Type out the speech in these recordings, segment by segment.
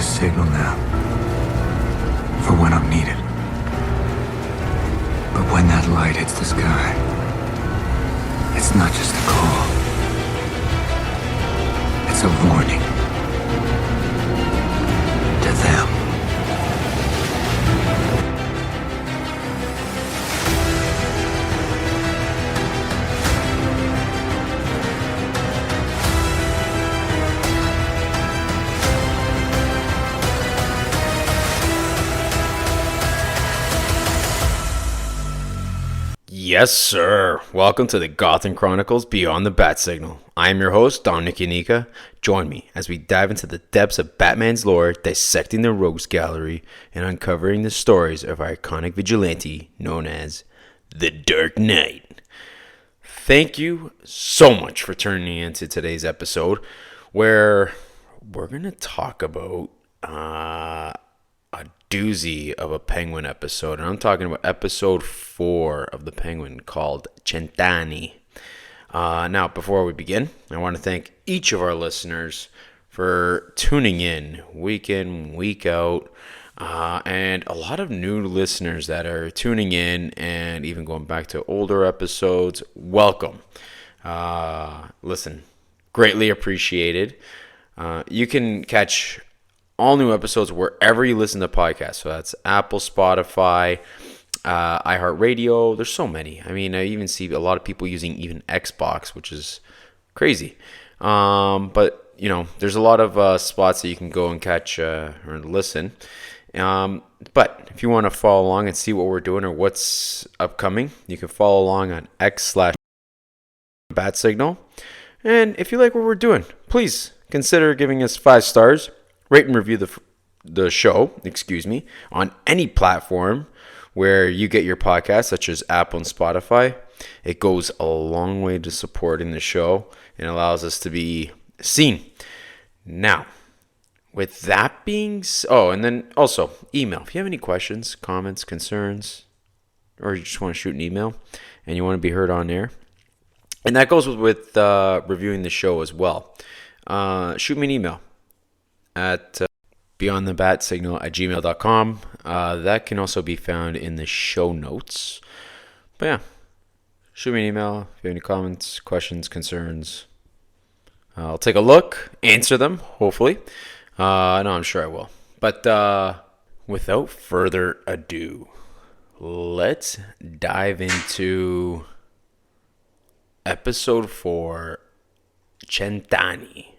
signal now for when I'm needed. But when that light hits the sky, it's not just a call. It's a warning to them. Yes, sir. Welcome to the Gotham Chronicles Beyond the Bat Signal. I am your host, Dominic Yanika. Join me as we dive into the depths of Batman's lore, dissecting the rogues gallery, and uncovering the stories of our iconic vigilante known as the Dark Knight. Thank you so much for tuning into today's episode, where we're going to talk about a doozy of a Penguin episode, and I'm talking about episode 4 of the Penguin called Cent'anni. Now, before we begin, I want to thank each of our listeners for tuning in, week out, and a lot of new listeners that are tuning in and even going back to older episodes. Welcome. Listen, greatly appreciated. You can catch all new episodes wherever you listen to podcasts. So that's Apple, Spotify, iHeartRadio. There's so many. I mean, I even see a lot of people using even Xbox, which is crazy. But, you know, there's a lot of spots that you can go and catch or listen. But if you want to follow along and see what we're doing or what's upcoming, you can follow along on X/BatSignal. And if you like what we're doing, please consider giving us 5 stars. Rate and review the show, on any platform where you get your podcasts, such as Apple and Spotify. It goes a long way to supporting the show and allows us to be seen. Now, with that being and then also email. If you have any questions, comments, concerns, or you just want to shoot an email and you want to be heard on air, and that goes with reviewing the show as well. Shoot me an email at beyondthebatsignal@gmail.com. That can also be found in the show notes. But yeah, shoot me an email if you have any comments, questions, concerns. I'll take a look, answer them, hopefully. No, I'm sure I will. But without further ado, let's dive into episode 4, Cent'anni.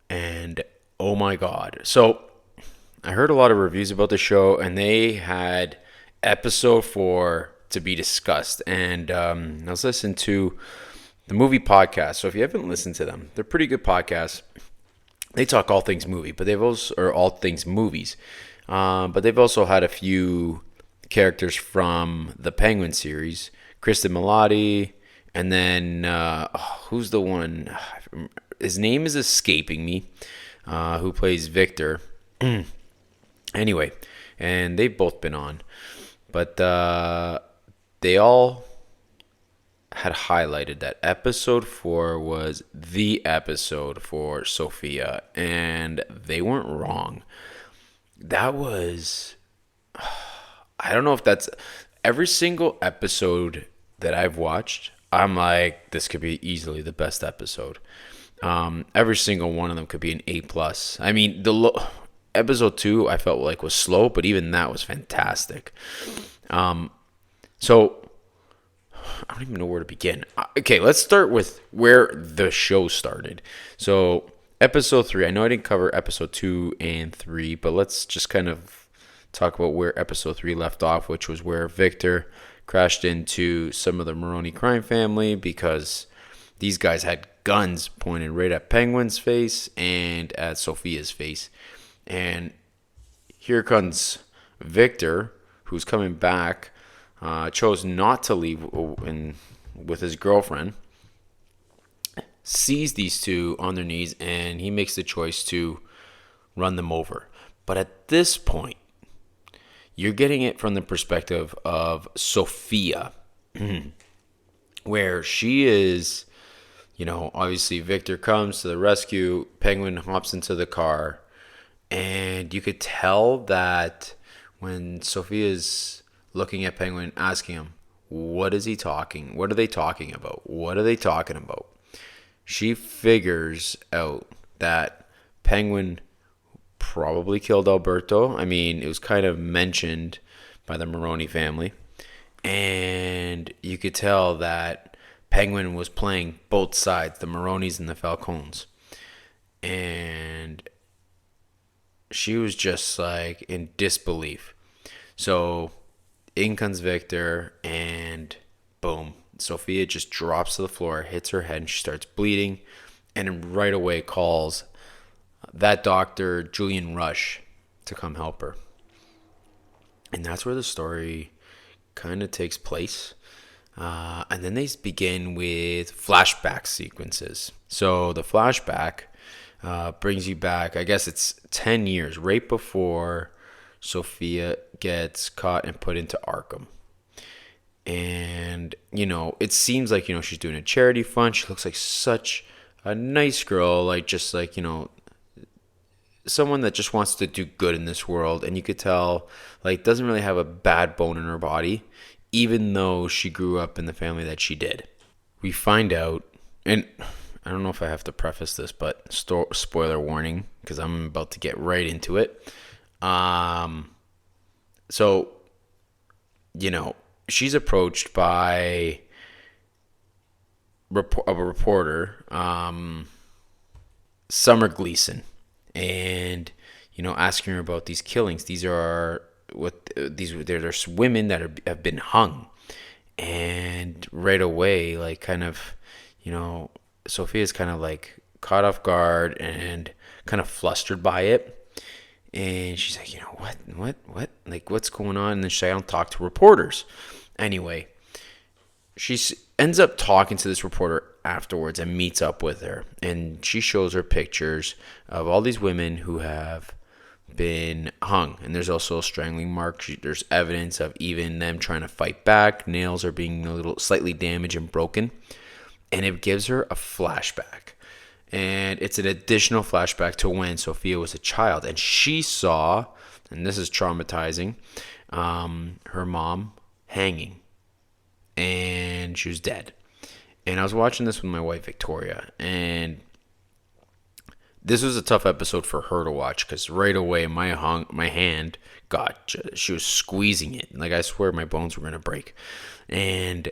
And oh my God. So I heard a lot of reviews about the show, and they had episode 4 to be discussed. And I was listening to the movie podcast. So if you haven't listened to them, they're pretty good podcasts. They talk all things movie, but they've also, or all things movies. But they've also had a few characters from the Penguin series, Kristen Milotti, and then who's the one? His name is escaping me. Who plays Victor. Anyway, and they've both been on. But they all had highlighted that episode 4 was the episode for Sofia. And they weren't wrong. That was... I don't know if that's... Every single episode that I've watched, I'm like, this could be easily the best episode. Every single one of them could be an A+. I mean, episode 2 I felt like was slow, but even that was fantastic. So I don't even know where to begin. Okay, let's start with where the show started. So episode 3, I know I didn't cover episode 2 and 3, but let's just kind of talk about where episode 3 left off, which was where Victor crashed into some of the Maroni crime family because these guys had guns pointed right at Penguin's face and at Sofia's face. And here comes Victor, who's coming back, chose not to leave with his girlfriend, sees these two on their knees, and he makes the choice to run them over. But at this point, you're getting it from the perspective of Sofia, where she is... You know, obviously Victor comes to the rescue. Penguin hops into the car. And you could tell that when Sophia's looking at Penguin, asking him, what is he talking? What are they talking about? What are they talking about? She figures out that Penguin probably killed Alberto. I mean, it was kind of mentioned by the Maroni family. And you could tell that Penguin was playing both sides, the Maronis and the Falcones. And she was just like in disbelief. So in comes Victor, and boom, Sofia just drops to the floor, hits her head, and she starts bleeding. And right away calls that doctor, Julian Rush, to come help her. And that's where the story kind of takes place. And then they begin with flashback sequences. So the flashback brings you back, I guess it's 10 years, right before Sofia gets caught and put into Arkham. And, it seems like, she's doing a charity fund. She looks like such a nice girl, like just like, someone that just wants to do good in this world. And you could tell, like, doesn't really have a bad bone in her body, even though she grew up in the family that she did. We find out, and I don't know if I have to preface this, but spoiler warning, because I'm about to get right into it. So, she's approached by a reporter, Summer Gleason, and asking her about these killings. These are there's women that have been hung, and right away, like, kind of, Sophia's kind of like caught off guard and kind of flustered by it. And she's like, what? Like, what's going on? And then she's like, I don't talk to reporters. Anyway, she ends up talking to this reporter afterwards and meets up with her. And she shows her pictures of all these women who have been hung. And there's also a strangling mark. There's evidence of even them trying to fight back. Nails are being a little slightly damaged and broken. And it gives her a flashback. And it's an additional flashback to when Sofia was a child. And she saw, and this is traumatizing, her mom hanging. And she was dead. And I was watching this with my wife, Victoria. And this was a tough episode for her to watch. Because right away, my hand she was squeezing it. Like, I swear my bones were going to break. And,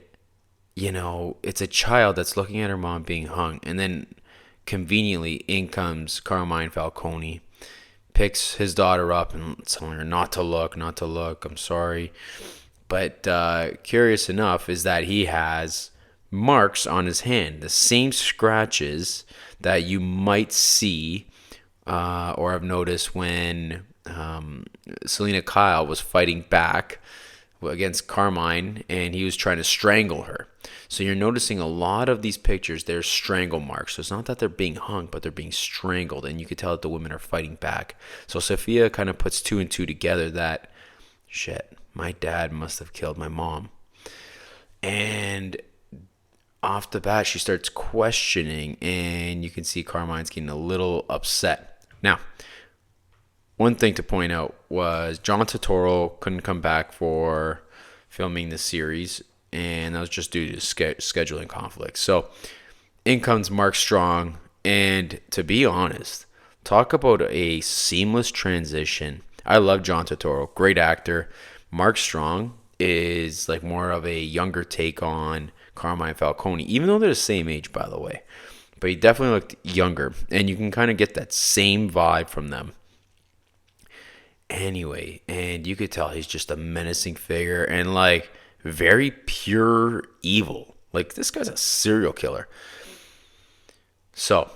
it's a child that's looking at her mom being hung. And then conveniently, in comes Carmine Falcone, picks his daughter up and telling her not to look, I'm sorry. But curious enough is that he has marks on his hand, the same scratches that you might see or have noticed when Selena Kyle was fighting back against Carmine and he was trying to strangle her. So you're noticing a lot of these pictures, there's strangle marks. So it's not that they're being hung, but they're being strangled. And you can tell that the women are fighting back. So Sofia kind of puts two and two together that, shit, my dad must have killed my mom. And off the bat, she starts questioning. And you can see Carmine's getting a little upset. Now, one thing to point out was John Turturro couldn't come back for filming the series. And that was just due to scheduling conflicts. So in comes Mark Strong. And to be honest, talk about a seamless transition. I love John Turturro. Great actor. Mark Strong is like more of a younger take on Carmine Falcone. Even though they're the same age, by the way. But he definitely looked younger. And you can kind of get that same vibe from them. Anyway, and you could tell he's just a menacing figure. And like, very pure evil. Like, this guy's a serial killer. So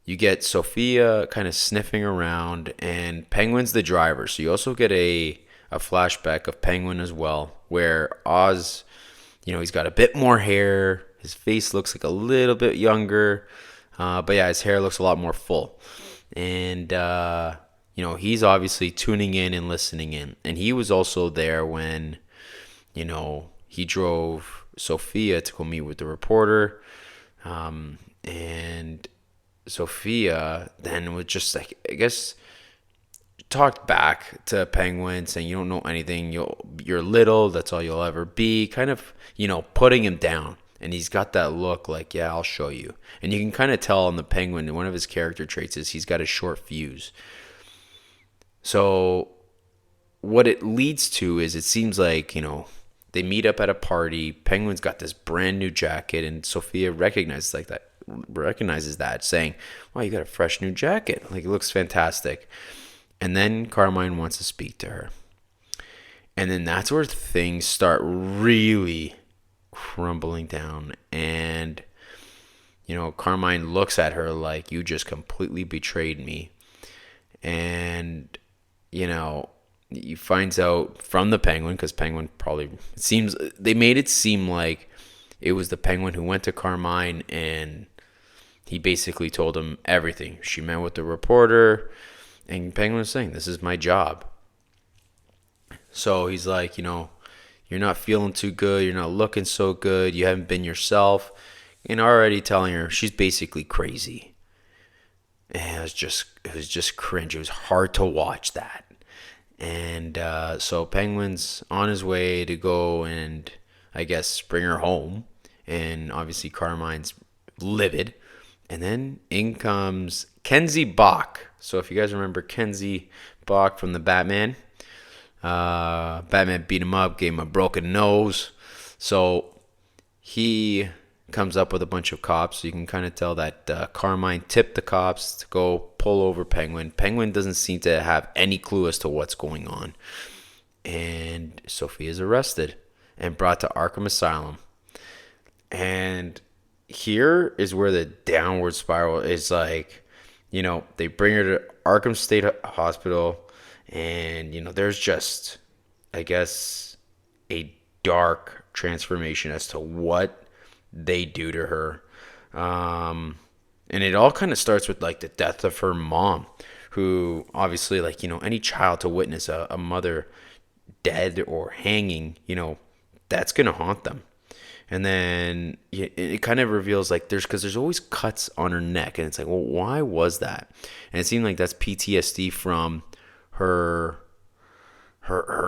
you get Sofia kind of sniffing around, and Penguin's the driver. So you also get a flashback of Penguin as well, where Oz, he's got a bit more hair. His face looks like a little bit younger. But yeah, his hair looks a lot more full. And, he's obviously tuning in and listening in. And he was also there when he drove Sofia to go meet with the reporter. And Sofia then was just like, I guess talked back to Penguin, saying you don't know anything. You're little. That's all you'll ever be. Kind of, putting him down. And he's got that look like, yeah, I'll show you. And you can kind of tell on the Penguin, one of his character traits is he's got a short fuse. So what it leads to is it seems like, they meet up at a party. Penguin's got this brand new jacket, and Sofia recognizes that, saying, wow, you got a fresh new jacket. Like, it looks fantastic. And then Carmine wants to speak to her. And then that's where things start really crumbling down. And, Carmine looks at her like, you just completely betrayed me. And, he finds out from the Penguin, because Penguin they made it seem like it was the Penguin who went to Carmine and he basically told him everything. She met with the reporter, and Penguin was saying, this is my job. So he's like, you're not feeling too good. You're not looking so good. You haven't been yourself. And already telling her she's basically crazy. And it was just cringe. It was hard to watch that. And so Penguin's on his way to go and, I guess, bring her home. And obviously Carmine's livid. And then in comes Kenzie Bach. So if you guys remember Kenzie Bach from the Batman, Batman beat him up, gave him a broken nose. So he comes up with a bunch of cops. So you can kind of tell that Carmine tipped the cops to go pull over Penguin. Penguin doesn't seem to have any clue as to what's going on. And Sophie is arrested and brought to Arkham Asylum. And here is where the downward spiral is like, they bring her to Arkham State Hospital. And, there's just, I guess, a dark transformation as to what they do to her. And it all kind of starts with, like, the death of her mom, who obviously, like, any child to witness a mother dead or hanging, that's going to haunt them. And then it kind of reveals, like, because there's always cuts on her neck. And it's like, well, why was that? And it seemed like that's PTSD from her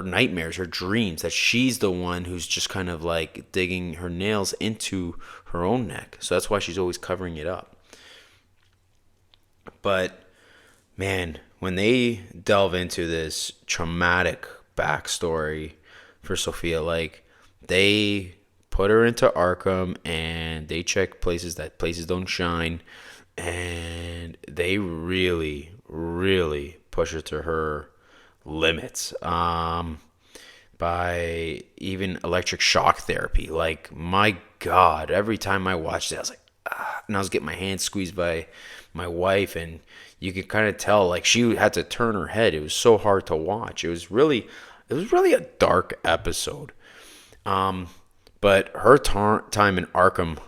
nightmares, her dreams, that she's the one who's just kind of like digging her nails into her own neck. So that's why she's always covering it up. But man, when they delve into this traumatic backstory for Sofia, like, they put her into Arkham and they check places don't shine, and they really, really push her to her limits, by even electric shock therapy. Like, my God, every time I watched it, I was like, and I was getting my hand squeezed by my wife, and you could kind of tell, like, she had to turn her head. It was so hard to watch. It was really a dark episode. But her time in Arkham,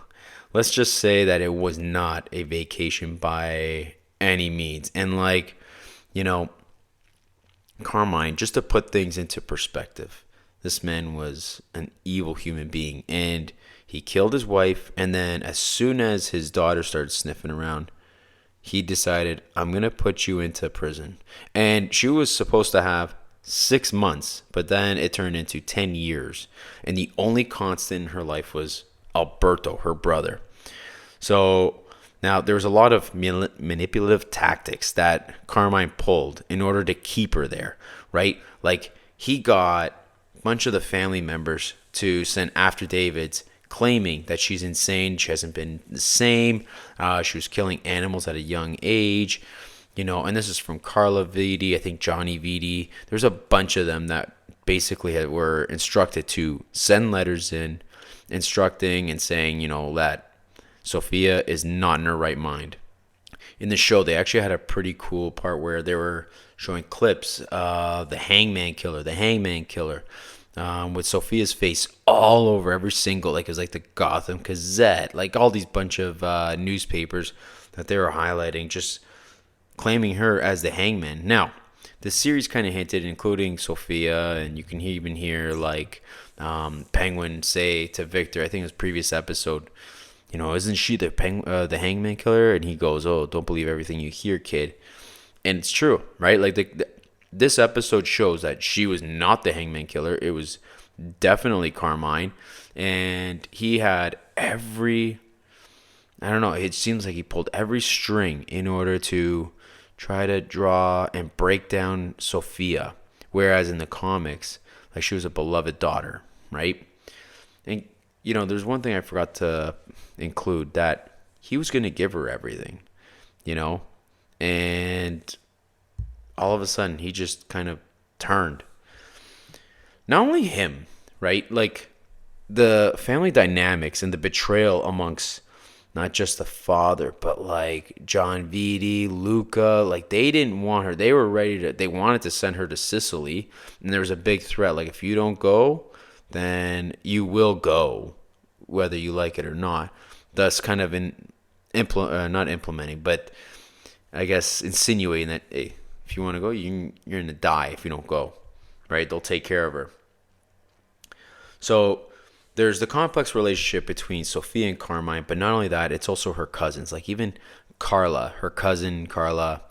let's just say that it was not a vacation by any means. And, like, Carmine, just to put things into perspective, this man was an evil human being, and he killed his wife. And then as soon as his daughter started sniffing around, he decided, I'm going to put you into prison. And she was supposed to have 6 months, but then it turned into 10 years. And the only constant in her life was Alberto, her brother. So now there was a lot of manipulative tactics that Carmine pulled in order to keep her there, right? Like, he got a bunch of the family members to send affidavits claiming that she's insane. She hasn't been the same. She was killing animals at a young age. And this is from Carla Vidi, I think Johnny Vidi. There's a bunch of them that basically were instructed to send letters in, instructing and saying, that Sofia is not in her right mind. In the show, they actually had a pretty cool part where they were showing clips of the Hangman Killer, with Sofia's face all over every single, like, it was like the Gotham Gazette, like all these bunch of newspapers that they were highlighting, just claiming her as the Hangman. Now, the series kind of hinted, including Sofia, and you can even hear, like, Penguin say to Victor, I think it was previous episode, isn't she the Hangman Killer? And he goes, oh, don't believe everything you hear, kid. And it's true, right? Like, this episode shows that she was not the Hangman Killer. It was definitely Carmine. And he had every, I don't know, it seems like he pulled every string in order to try to draw and break down Sofia. Whereas in the comics, like, she was a beloved daughter, right? And, there's one thing I forgot to include, that he was going to give her everything, and all of a sudden he just kind of turned. Not only him, right? Like, the family dynamics and the betrayal amongst not just the father, but like John Vitti, Luca, like, they didn't want her. They were they wanted to send her to Sicily, and there was a big threat. Like, if you don't go, then you will go, whether you like it or not. Thus, kind of not implementing, but I guess insinuating that, hey, if you want to go, you're going to die if you don't go, right? They'll take care of her. So there's the complex relationship between Sofia and Carmine, but not only that, it's also her cousins. Like, even Carla, her cousin Carla,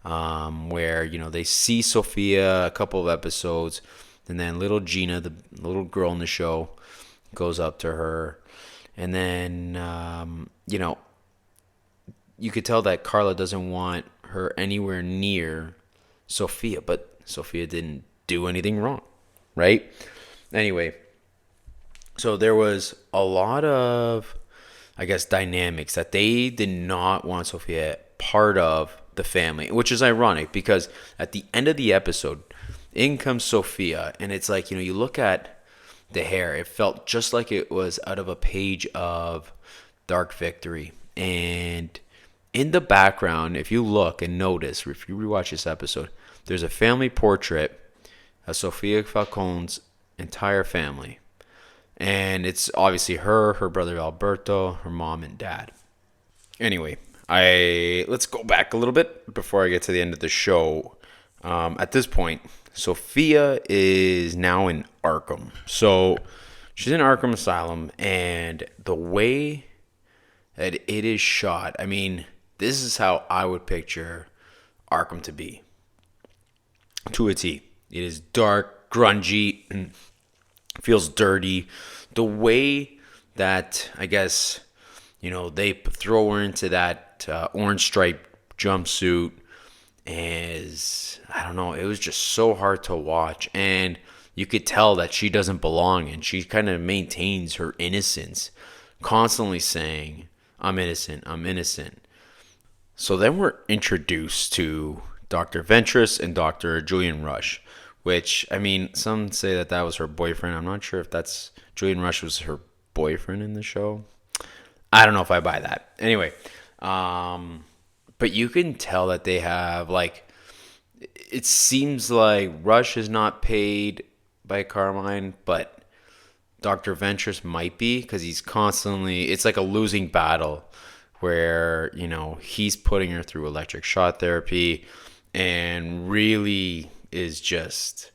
where, they see Sofia a couple of episodes, and then little Gina, the little girl in the show, goes up to her. And then, you could tell that Carla doesn't want her anywhere near Sofia, but Sofia didn't do anything wrong, right? Anyway, so there was a lot of, I guess, dynamics that they did not want Sofia part of the family, which is ironic because at the end of the episode, in comes Sofia, and it's like, you look at the hair, it felt just like it was out of a page of Dark Victory. And in the background, if you look and notice, if you rewatch this episode, there's a family portrait of Sofia Falcone's entire family. And it's obviously her brother Alberto, her mom and dad. Anyway, let's go back a little bit before I get to the end of the show. At this point, Sofia is now in Arkham. So she's in Arkham Asylum, and the way that it is shot, I mean, this is how I would picture Arkham to be. To a T. It is dark, grungy, feels dirty. The way that, I guess, they throw her into that orange striped jumpsuit is, I don't know, it was just so hard to watch. And you could tell that she doesn't belong, and she kind of maintains her innocence, constantly saying, I'm innocent, I'm innocent. So then we're introduced to Dr. Ventress and Dr. Julian Rush, which, I mean, some say that was her boyfriend. I'm not sure if Julian Rush was her boyfriend in the show. I don't know if I buy that. Anyway, but you can tell that they have, like, it seems like Rush is not paid by Carmine, but Dr. Ventress might be, because he's constantly, it's like a losing battle where, he's putting her through electric shock therapy and really is just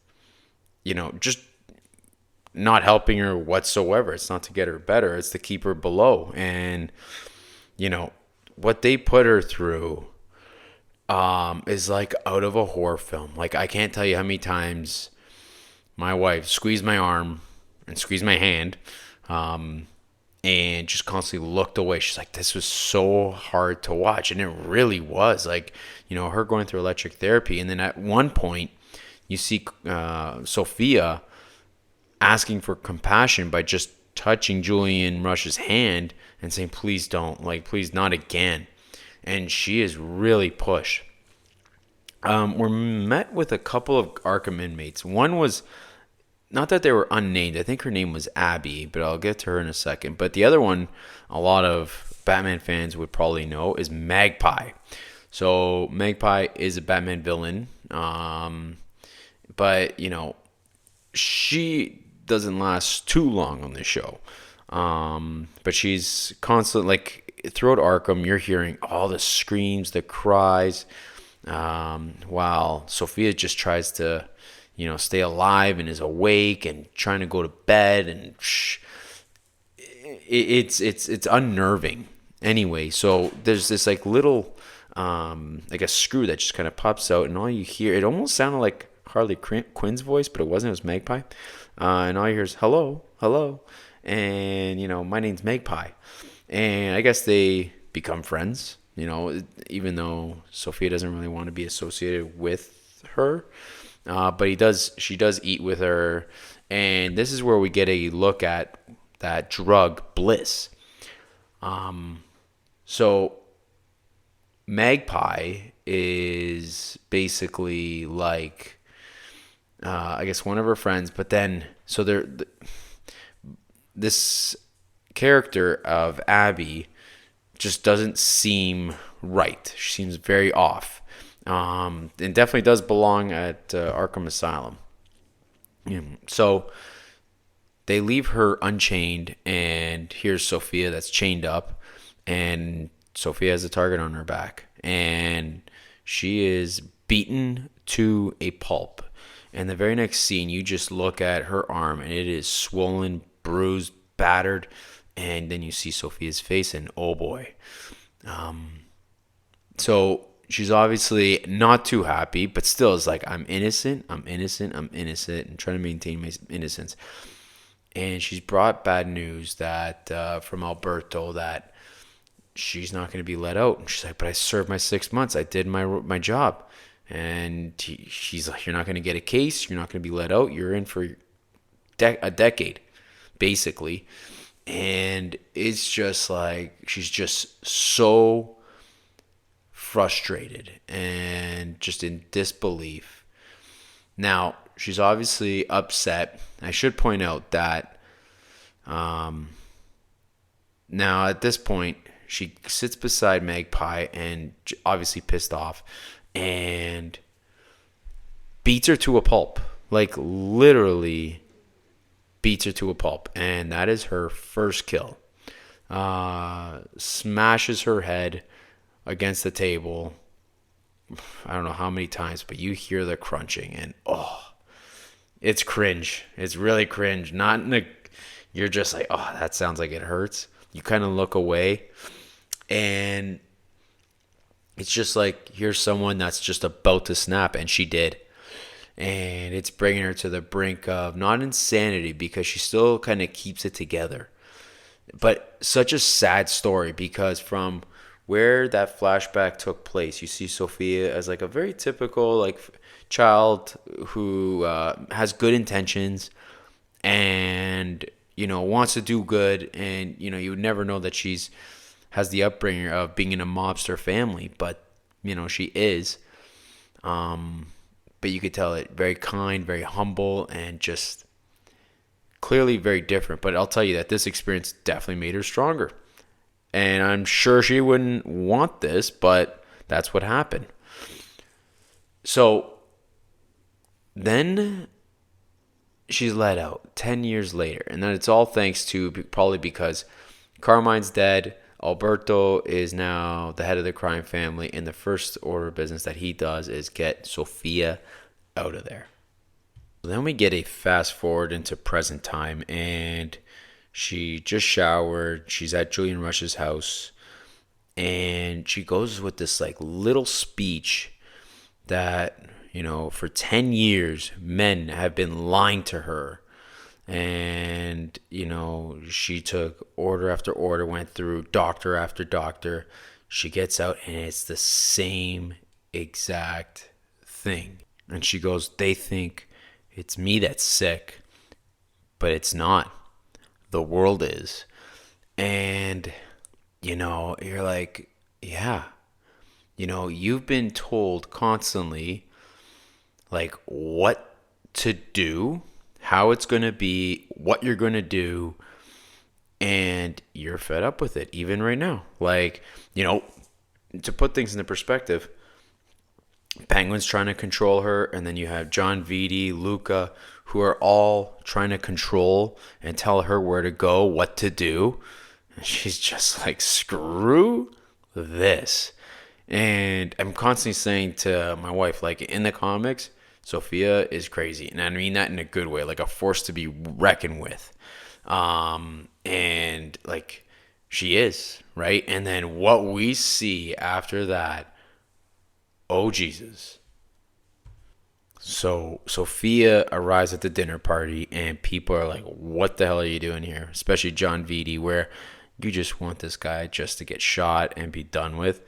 not helping her whatsoever. It's not to get her better, it's to keep her below. And what they put her through is like out of a horror film. Like, I can't tell you how many times my wife squeezed my arm and squeezed my hand, and just constantly looked away. She's like, this was so hard to watch. And it really was. Like, her going through electric therapy, and then at one point you see Sofia asking for compassion by just touching Julian Rush's hand and saying, please don't, like, please not again. And she is really pushed. We're met with a couple of Arkham inmates. One was, not that they were unnamed, I think her name was Abby, but I'll get to her in a second. But the other one, a lot of Batman fans would probably know, is Magpie. So Magpie is a Batman villain, but she doesn't last too long on this show. But she's constant, like, throughout Arkham, you're hearing all the screams, the cries, while Sofia just tries to, stay alive and is awake and trying to go to bed, and it's unnerving. Anyway, so there's this, like, little, like a screw that just kind of pops out, and all you hear, it almost sounded like Harley Quinn's voice, but it wasn't. It was Magpie. And all you hear is hello, hello, and my name's Magpie. And I guess they become friends. Even though Sofia doesn't really want to be associated with her, but she does eat with her, and this is where we get a look at that drug Bliss. So Magpie is basically like, I guess, one of her friends, but then so this character of Abby just doesn't seem right. She seems very off. And definitely does belong at Arkham Asylum. So they leave her unchained, and here's Sofia that's chained up, and Sofia has a target on her back, and she is beaten to a pulp. And the very next scene, you just look at her arm, and it is swollen, bruised, battered, and then you see Sofia's face, and oh boy. So she's obviously not too happy, but still is like, I'm innocent, I'm innocent, I'm innocent, and trying to maintain my innocence. And she's brought bad news that from Alberto that she's not going to be let out. And she's like, but I served my 6 months. I did my job. And she's like, you're not going to get a case. You're not going to be let out. You're in for a decade, basically. And it's just like, she's just so frustrated and just in disbelief. Now, she's obviously upset. I should point out that now at this point, she sits beside Magpie and obviously pissed off and beats her to a pulp. Like, literally beats her to a pulp. And that is her first kill. Smashes her head against the table. I don't know how many times, but you hear the crunching, and it's cringe. It's really cringe. Not in the, you're just like, oh, that sounds like it hurts. You kind of look away, and it's just like, here's someone that's just about to snap, and she did. And it's bringing her to the brink of not insanity, because she still kind of keeps it together. But such a sad story, because from where that flashback took place, you see Sofia as like a very typical like child who has good intentions and wants to do good, and you would never know that has the upbringing of being in a mobster family, but she is. But you could tell it very kind, very humble, and just clearly very different. But I'll tell you that this experience definitely made her stronger. And I'm sure she wouldn't want this, but that's what happened. So then she's let out 10 years later. And then it's all thanks to probably because Carmine's dead. Alberto is now the head of the crime family. And the first order of business that he does is get Sofia out of there. Then we get a fast forward into present time, and she just showered. She's at Julian Rush's house, and she goes with this like little speech that, for 10 years, men have been lying to her. And, she took order after order, went through doctor after doctor. She gets out, and it's the same exact thing. And she goes, they think it's me that's sick, but it's not. The world is. And, you're like, yeah. You've been told constantly, like, what to do, how it's going to be, what you're going to do, and you're fed up with it, even right now. Like, to put things into perspective, Penguin's trying to control her, and then you have John Vitti, Luca, who are all trying to control and tell her where to go, what to do. And she's just like, screw this. And I'm constantly saying to my wife, like, in the comics, Sofia is crazy. And I mean that in a good way, like a force to be reckoned with. And like, she is, right? And then what we see after that, oh Jesus. So Sophia arrives at the dinner party, and people are like, "What the hell are you doing here?" Especially John Vitti, where you just want this guy just to get shot and be done with.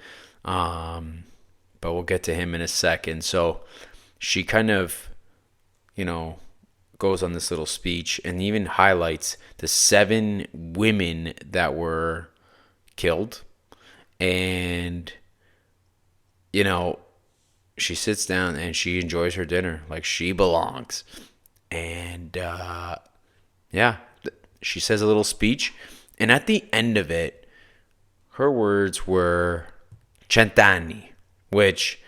Um, but we'll get to him in a second. So she kind of, you know, goes on this little speech and even highlights the 7 women that were killed. And, you know, she sits down and she enjoys her dinner like she belongs. And, yeah, she says a little speech. And at the end of it, her words were Cent'anni, which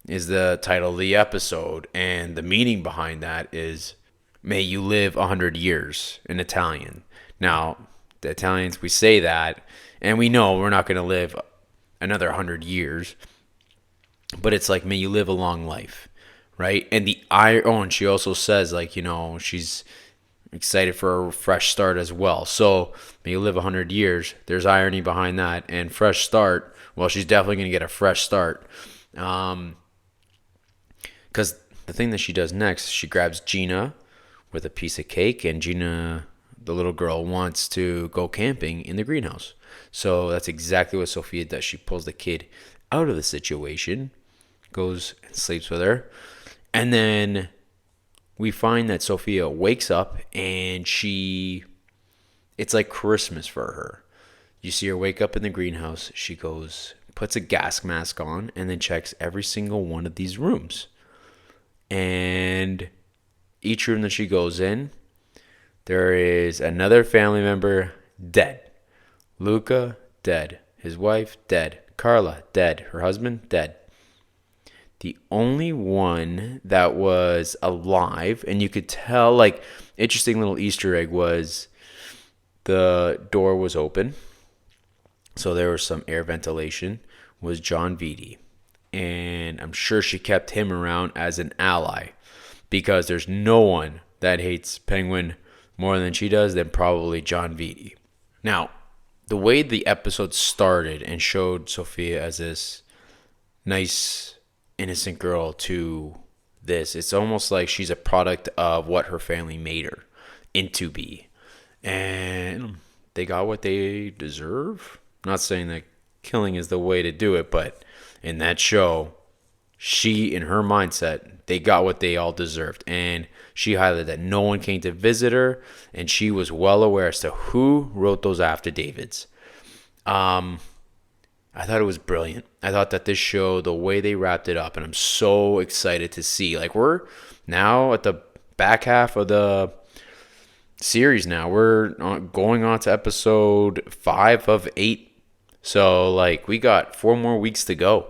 is the title of the episode. And the meaning behind that is may you live 100 years in Italian. Now, the Italians, we say that, and we know we're not going to live another 100 years, but it's like, may you live a long life, right? And and she also says, like, she's excited for a fresh start as well. So, may you live 100 years. There's irony behind that. And fresh start, well, she's definitely going to get a fresh start. Because the thing that she does next, she grabs Gina with a piece of cake, and Gina, the little girl, wants to go camping in the greenhouse. So that's exactly what Sophia does. She pulls the kid out of the situation, goes and sleeps with her, and then we find that Sophia wakes up and it's like Christmas for her. You see her wake up in the greenhouse. She goes, puts a gas mask on, and then checks every single one of these rooms. And each room that she goes in, there is another family member dead. Luca, dead. His wife, dead. Carla, dead. Her husband, dead. The only one that was alive, and you could tell, like, interesting little Easter egg was the door was open, so there was some air ventilation, was John Vitti. And I'm sure she kept him around as an ally, because there's no one that hates Penguin more than she does than probably John Vitti. Now, the way the episode started and showed Sophia as this nice, innocent girl to this, it's almost like she's a product of what her family made her into be. And they got what they deserve. I'm not saying that killing is the way to do it, but in that show, she, in her mindset, they got what they all deserved. And she highlighted that no one came to visit her, and she was well aware as to who wrote those affidavits. I thought it was brilliant. I thought that this show, the way they wrapped it up, and I'm so excited to see. Like, we're now at the back half of the series now. We're going on to episode 5 of 8. So, like, we got 4 more weeks to go.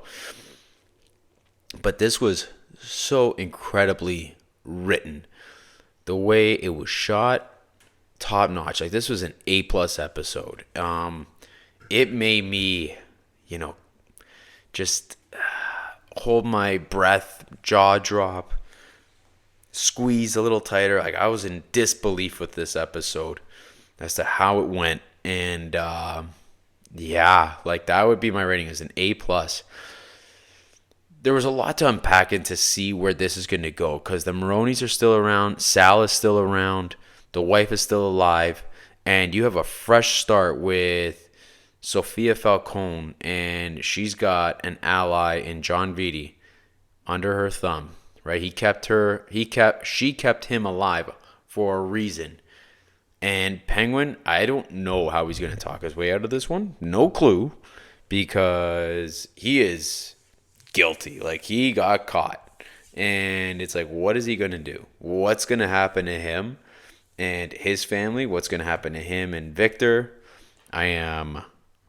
But this was so incredibly written. The way it was shot, top notch. Like, this was an A+ episode. It made me, just hold my breath, jaw drop, squeeze a little tighter. Like, I was in disbelief with this episode as to how it went. And yeah, like, that would be my rating as an A+. There was a lot to unpack and to see where this is going to go, because the Maronis are still around, Sal is still around, the wife is still alive, and you have a fresh start with Sofia Falcone, and she's got an ally in John Vitti under her thumb, right? She kept him alive for a reason. And Penguin, I don't know how he's going to talk his way out of this one. No clue, because he is guilty. Like, he got caught, and it's like, what is he going to do? What's going to happen to him and his family? What's going to happen to him and Victor? I am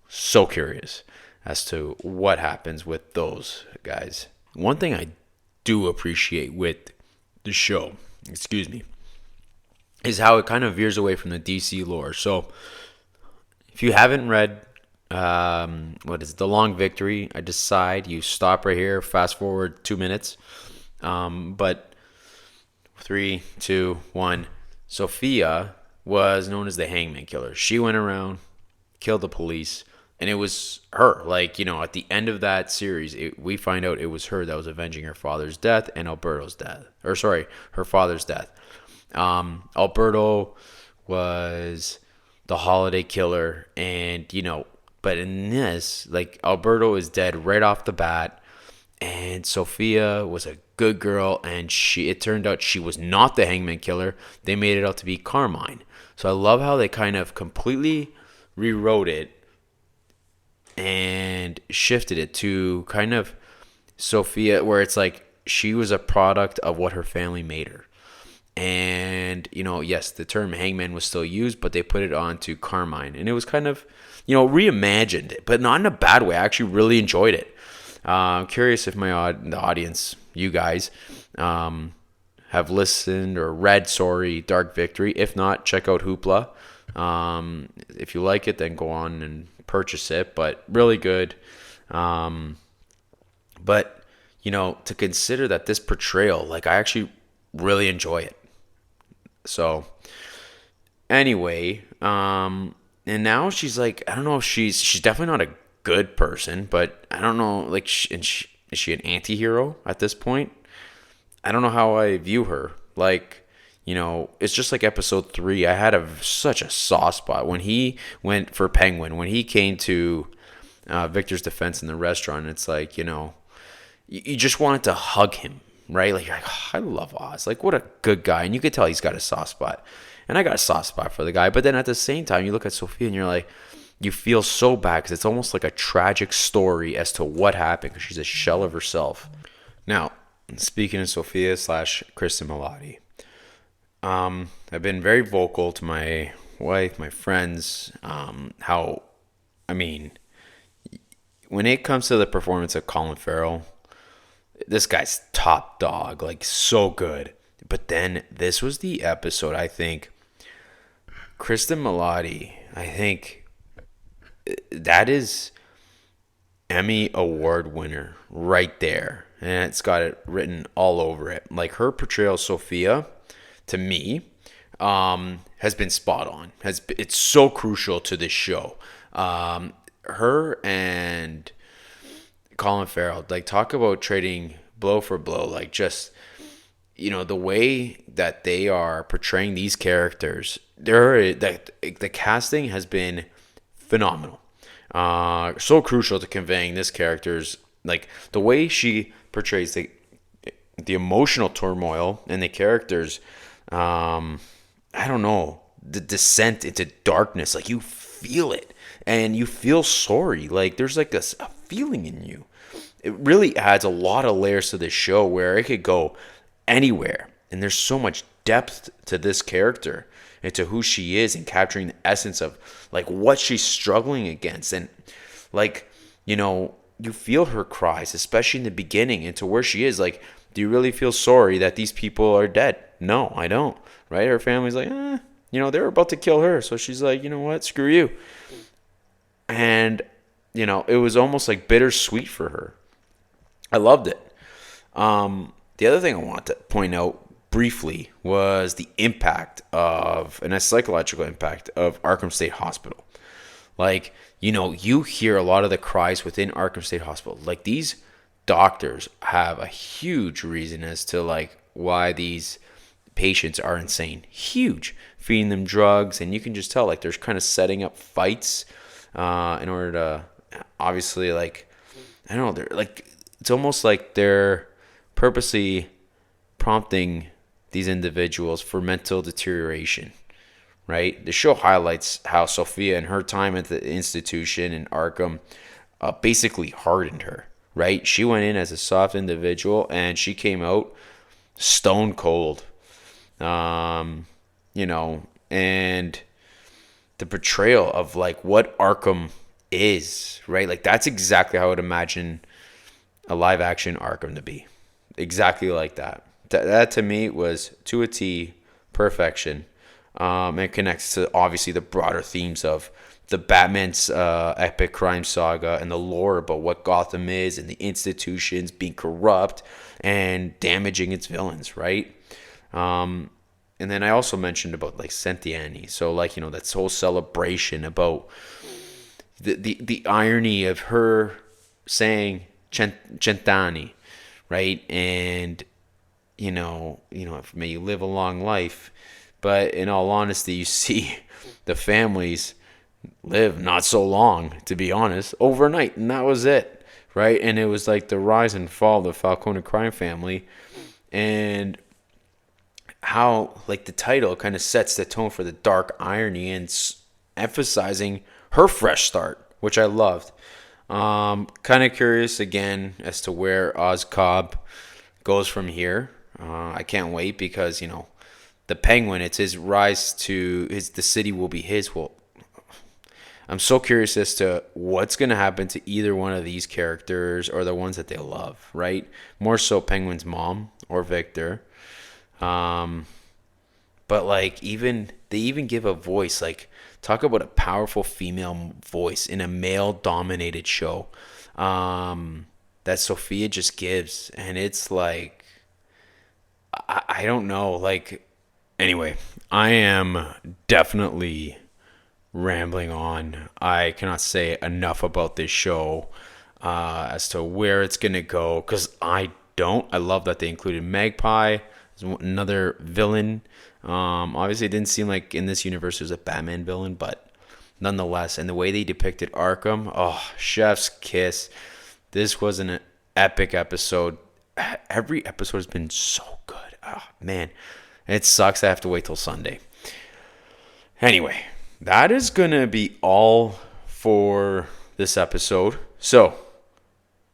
so curious as to what happens with those guys. One thing I do appreciate with the show, is how it kind of veers away from the DC lore. So if you haven't read The Long Victory, I decide you stop right here, fast forward 2 minutes. But 3, 2, 1. Sophia was known as the Hangman Killer. She went around, killed the police, And it was her. Like, at the end of that series, we find out it was her that was avenging her father's death and Alberto's death. Or, sorry, her father's death. Alberto was the holiday killer. And, but in this, like, Alberto is dead right off the bat. And Sofia was a good girl. And it turned out she was not the hangman killer. They made it out to be Carmine. So I love how they kind of completely rewrote it and shifted it to kind of Sofia, where it's like she was a product of what her family made her. And, yes, the term hangman was still used, but they put it onto Carmine. And it was kind of, reimagined, but not in a bad way. I actually really enjoyed it. I'm curious if the audience, you guys, have listened or read, Dark Victory. If not, check out Hoopla. If you like it, then go on and purchase it, but really good. But to consider that this portrayal, like, I actually really enjoy it. So anyway, and now she's like, I don't know if she's definitely not a good person, but I don't know, like, is she an anti-hero at this point? I don't know how I view her. Like, it's just like episode 3. I had such a soft spot when he went for Penguin. When he came to Victor's defense in the restaurant, it's like, you just wanted to hug him, right? Like, you're like, oh, I love Oz. Like, what a good guy. And you could tell he's got a soft spot. And I got a soft spot for the guy. But then at the same time, you look at Sofia and you're like, you feel so bad because it's almost like a tragic story as to what happened because she's a shell of herself. Now, speaking of Sofia / Kristen Milotti, I've been very vocal to my wife, my friends, how, when it comes to the performance of Colin Farrell, this guy's top dog, like, so good. But then this was the episode, I think, Kristen Milotti, I think that is Emmy Award winner right there. And it's got it written all over it. Like, her portrayal of Sofia, to me, has been spot on. It's so crucial to this show. Her and Colin Farrell, like, talk about trading blow for blow. Like, just, the way that they are portraying these characters, the casting has been phenomenal. So crucial to conveying this character's, like, the way she portrays the emotional turmoil and the characters. I don't know, the descent into darkness. Like, you feel it and you feel sorry. Like, there's like a feeling in you. It really adds a lot of layers to this show where it could go anywhere. And there's so much depth to this character and to who she is, and capturing the essence of, like, what she's struggling against. And, like, you feel her cries, especially in the beginning, and to where she is. Like, do you really feel sorry that these people are dead? No, I don't. Right? Her family's like, they were about to kill her. So she's like, you know what? Screw you. And, it was almost like bittersweet for her. I loved it. The other thing I want to point out briefly was the impact of, and a psychological impact of, Arkham State Hospital. Like, you hear a lot of the cries within Arkham State Hospital. Like, these doctors have a huge reason as to, like, why these patients are insane. Huge. Feeding them drugs, and you can just tell, like, they're kind of setting up fights in order to, obviously, like, I don't know, they're like, it's almost like they're purposely prompting these individuals for mental deterioration, right? The show highlights how Sofia and her time at the institution in Arkham basically hardened her, right? She went in as a soft individual and she came out stone cold, and the portrayal of, like, what Arkham is, right? Like, that's exactly how I would imagine a live action Arkham to be. Exactly like that. That to me was, to a T, perfection. It connects to, obviously, the broader themes of the Batman's epic crime saga and the lore about what Gotham is and the institutions being corrupt and damaging its villains, right? And then I also mentioned about, like, Sentiani. So, like, that's whole celebration about the irony of her saying Centani, right? And may you live a long life, but in all honesty, you see the families live not so long, to be honest, overnight, and that was it, right? And it was like the rise and fall of the Falcone crime family, and how like the title kind of sets the tone for the dark irony and emphasizing her fresh start, which I loved. Kind of curious again as to where Oz Cobb goes from here. I can't wait because the Penguin, it's his rise to the city will be his. Well, I'm so curious as to what's going to happen to either one of these characters or the ones that they love, right? More so Penguin's mom or Victor. But like they even give a voice, like talk about a powerful female voice in a male dominated show. That Sofia just gives, and it's like I don't know, like anyway, I am definitely rambling on. I cannot say enough about this show as to where it's gonna go, because I love that they included Magpie as another villain. Obviously it didn't seem like in this universe there's a Batman villain, but nonetheless, and the way they depicted Arkham, chef's kiss. This was an epic episode. Every episode has been so good. Oh man, it sucks I have to wait till Sunday. Anyway, that is gonna be all for this episode. So,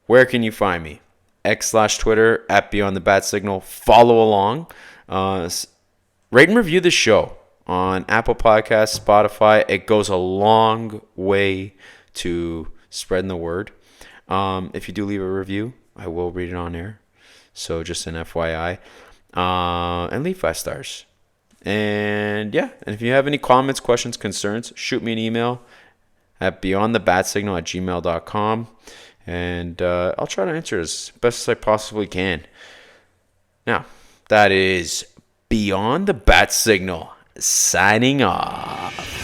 where can you find me? X/Twitter at Beyond the Bat Signal. Follow along. Rate and review the show on Apple Podcasts, Spotify. It goes a long way to spreading the word. If you do leave a review, I will read it on air. So just an FYI. And leave 5 stars. And yeah, and if you have any comments, questions, concerns, shoot me an email at beyondthebatsignal@gmail.com. And I'll try to answer as best as I possibly can. Now, that is Beyond the Bat Signal, signing off.